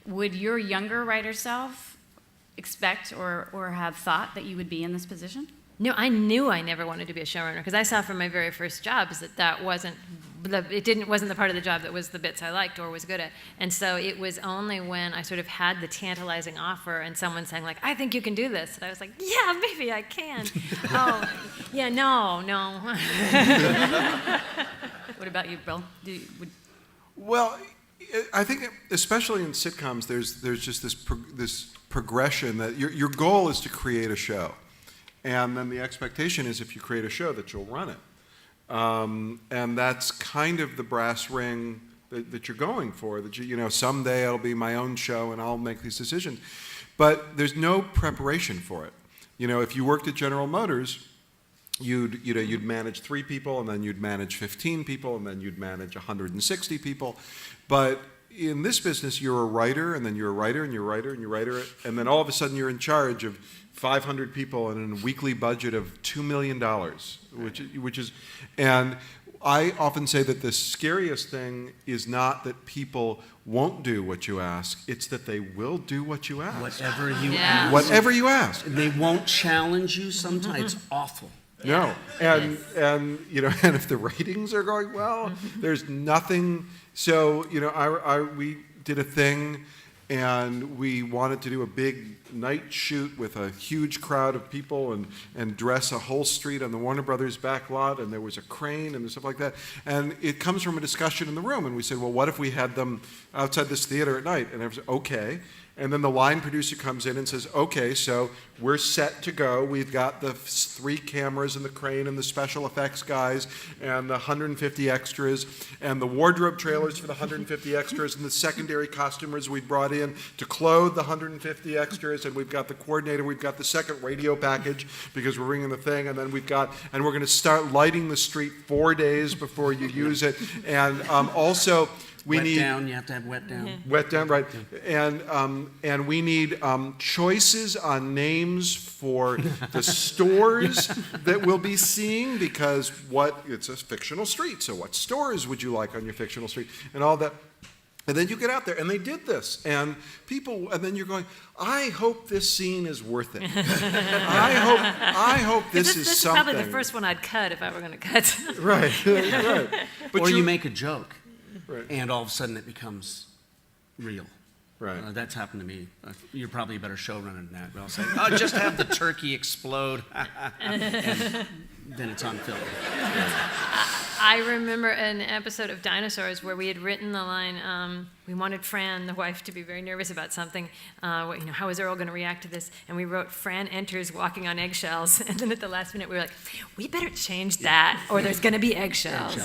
would your younger writer self expect or have thought that you would be in this position? No, I knew I never wanted to be a showrunner because I saw from my very first jobs that wasn't the part of the job that was the bits I liked or was good at. And so it was only when I sort of had the tantalizing offer and someone saying like, "I think you can do this," and I was like, "Yeah, maybe I can." Oh, yeah, no. What about you, Bill? Well, I think especially in sitcoms, there's just this progression that your goal is to create a show. And then the expectation is if you create a show that you'll run it. And that's kind of the brass ring that you're going for, that someday it'll be my own show and I'll make these decisions. But there's no preparation for it. If you worked at General Motors, you'd manage 3 people, and then you'd manage 15 people, and then you'd manage 160 people. But in this business, you're a writer, and then you're a writer, and you're a writer, and you're a writer, and then all of a sudden you're in charge of 500 people and a weekly budget of $2 million, which is, and I often say that the scariest thing is not that people won't do what you ask, it's that they will do what you ask. Whatever you ask. Whatever you ask. And they won't challenge you sometimes. It's awful. No, and if the ratings are going well, there's nothing. So we did a thing, and we wanted to do a big night shoot with a huge crowd of people and dress a whole street on the Warner Brothers back lot, and there was a crane and stuff like that. And it comes from a discussion in the room, and we said, well, what if we had them outside this theater at night? And I was okay. And then the line producer comes in and says, okay, so we're set to go. We've got the 3 cameras and the crane and the special effects guys and the 150 extras and the wardrobe trailers for the 150 extras and the secondary costumers we brought in to clothe the 150 extras, and we've got the coordinator, we've got the second radio package because we're ringing the thing, and then we're going to start lighting the street 4 days before you use it. And also, we need down. You have to have wet down. Wet down, right? And we need choices on names for the stores that we'll be seeing, because it's a fictional street. So what stores would you like on your fictional street, and all that. And then you get out there, and they did this, and then you're going, I hope this scene is worth it. I hope this is something. This is probably the first one I'd cut if I were going to cut. Right. But or you make a joke. Right. And all of a sudden it becomes real. Right. That's happened to me. You're probably a better showrunner than that. But I'll say, just have the turkey explode. And then it's on film. I remember an episode of Dinosaurs where we had written the line, we wanted Fran, the wife, to be very nervous about something. How is Earl going to react to this? And we wrote, Fran enters walking on eggshells. And then at the last minute we were like, we better change that or there's going to be eggshells.